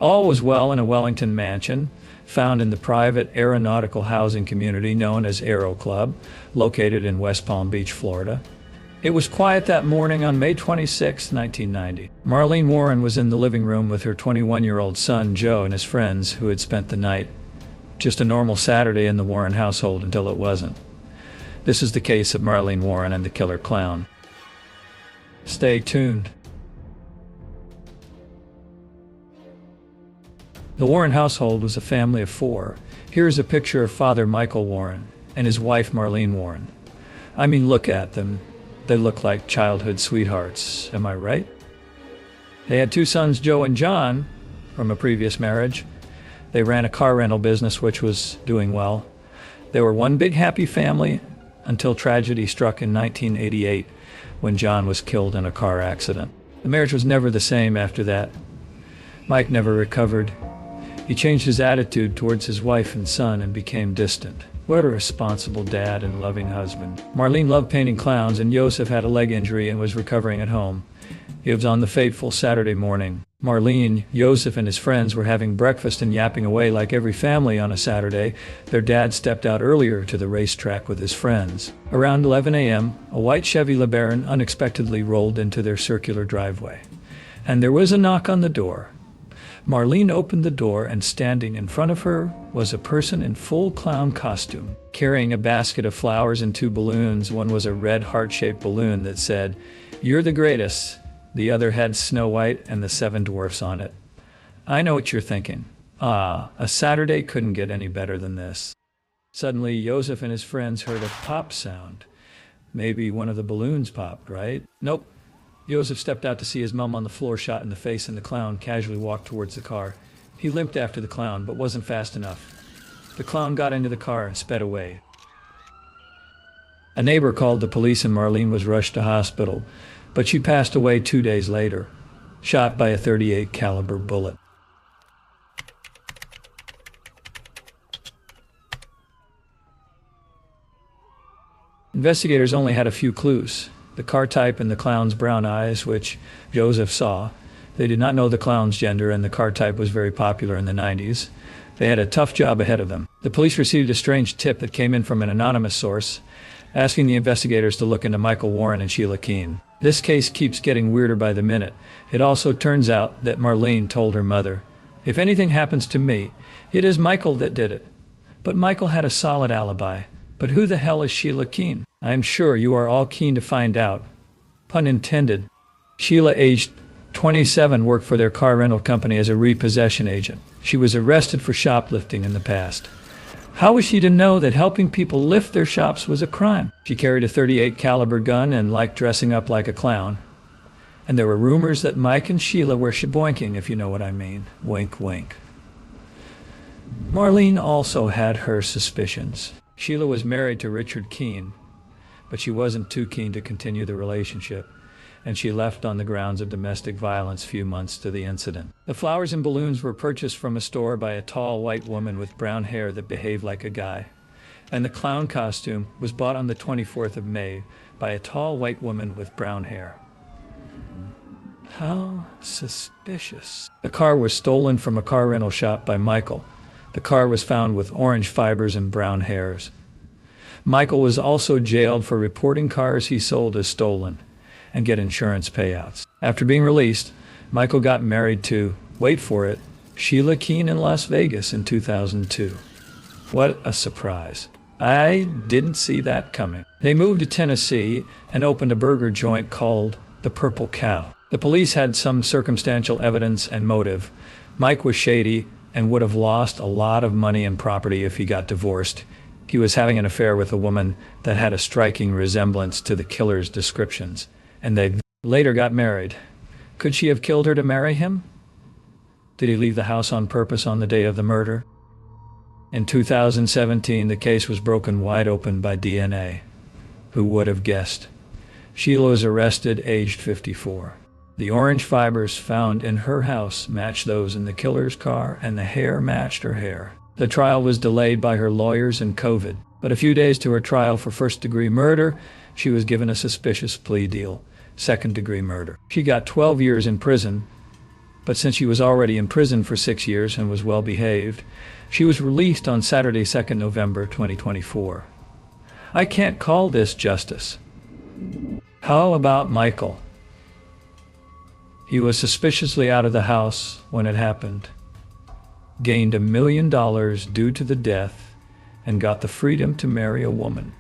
All was well in a Wellington mansion, found in the private aeronautical housing community known as Aero Club, located in West Palm Beach, Florida. It was quiet that morning on May 26, 1990. Marlene Warren was in the living room with her 21-year-old son, Joe, and his friends who had spent the night. Just a normal Saturday in the Warren household until it wasn't. This is the case of Marlene Warren and the killer clown. Stay tuned. The Warren household was a family of 4. Here is a picture of Father Michael Warren and his wife Marlene Warren. I mean, look at them. They look like childhood sweethearts, am I right? They had 2 sons, Joe and John, from a previous marriage. They ran a car rental business which was doing well. They were one big happy family until tragedy struck in 1988 when John was killed in a car accident. The marriage was never the same after that. Mike never recovered. He changed his attitude towards his wife and son and became distant. What a responsible dad and loving husband. Marlene loved painting clowns, and Joseph had a leg injury and was recovering at home. It was on the fateful Saturday morning. Marlene, Joseph, and his friends were having breakfast and yapping away like every family on a Saturday. Their dad stepped out earlier to the racetrack with his friends. Around 11 a.m., a white Chevy LeBaron unexpectedly rolled into their circular driveway. And there was a knock on the door. Marlene opened the door, and standing in front of her was a person in full clown costume, carrying a basket of flowers and 2 balloons. One was a red heart-shaped balloon that said, "You're the greatest." The other had Snow White and the 7 dwarfs on it. I know what you're thinking. A Saturday couldn't get any better than this. Suddenly, Joseph and his friends heard a pop sound. Maybe one of the balloons popped, right? Nope. Joseph stepped out to see his mom on the floor, shot in the face, and the clown casually walked towards the car. He limped after the clown, but wasn't fast enough. The clown got into the car and sped away. A neighbor called the police and Marlene was rushed to hospital, but she passed away 2 days later, shot by a .38 caliber bullet. Investigators only had a few clues. The car type and the clown's brown eyes, which Joseph saw. They did not know the clown's gender, and the car type was very popular in the 90s. They had a tough job ahead of them. The police received a strange tip that came in from an anonymous source, asking the investigators to look into Michael Warren and Sheila Keen. This case keeps getting weirder by the minute. It also turns out that Marlene told her mother, "If anything happens to me, it is Michael that did it." But Michael had a solid alibi. But who the hell is Sheila Keen? I am sure you are all keen to find out. Pun intended. Sheila, aged 27, worked for their car rental company as a repossession agent. She was arrested for shoplifting in the past. How was she to know that helping people lift their shops was a crime? She carried a .38 caliber gun and liked dressing up like a clown. And there were rumors that Mike and Sheila were sheboinking, if you know what I mean. Wink, wink. Marlene also had her suspicions. Sheila was married to Richard Keen, but she wasn't too keen to continue the relationship, and she left on the grounds of domestic violence few months to the incident. The flowers and balloons were purchased from a store by a tall white woman with brown hair that behaved like a guy, and the clown costume was bought on the 24th of May by a tall white woman with brown hair. How suspicious. The car was stolen from a car rental shop by Michael. The car was found with orange fibers and brown hairs. Michael was also jailed for reporting cars he sold as stolen and get insurance payouts. After being released, Michael got married to, wait for it, Sheila Keen in Las Vegas in 2002. What a surprise. I didn't see that coming. They moved to Tennessee and opened a burger joint called the Purple Cow. The police had some circumstantial evidence and motive. Mike was shady and would have lost a lot of money and property if he got divorced. He was having an affair with a woman that had a striking resemblance to the killer's descriptions, and they later got married. Could she have killed her to marry him? Did he leave the house on purpose on the day of the murder? In 2017, the case was broken wide open by DNA. Who would have guessed? Sheila was arrested, aged 54. The orange fibers found in her house matched those in the killer's car, and the hair matched her hair. The trial was delayed by her lawyers and COVID, but a few days to her trial for first-degree murder, she was given a suspicious plea deal, second-degree murder. She got 12 years in prison, But since she was already in prison for 6 years and was well behaved, she was released on Saturday, 2nd November 2024. I can't call this justice. How about Michael? He was suspiciously out of the house when it happened, gained $1 million due to the death, and got the freedom to marry a woman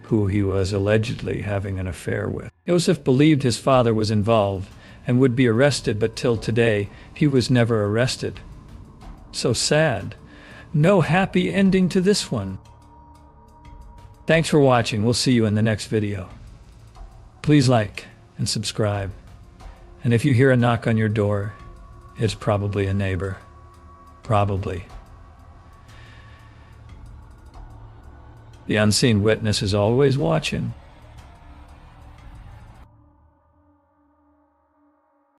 who he was allegedly having an affair with. Joseph believed his father was involved and would be arrested, but till today, he was never arrested. So sad. No happy ending to this one. Thanks for watching. We'll see you in the next video. Please like and subscribe. And if you hear a knock on your door, it's probably a neighbor. Probably. The unseen witness is always watching.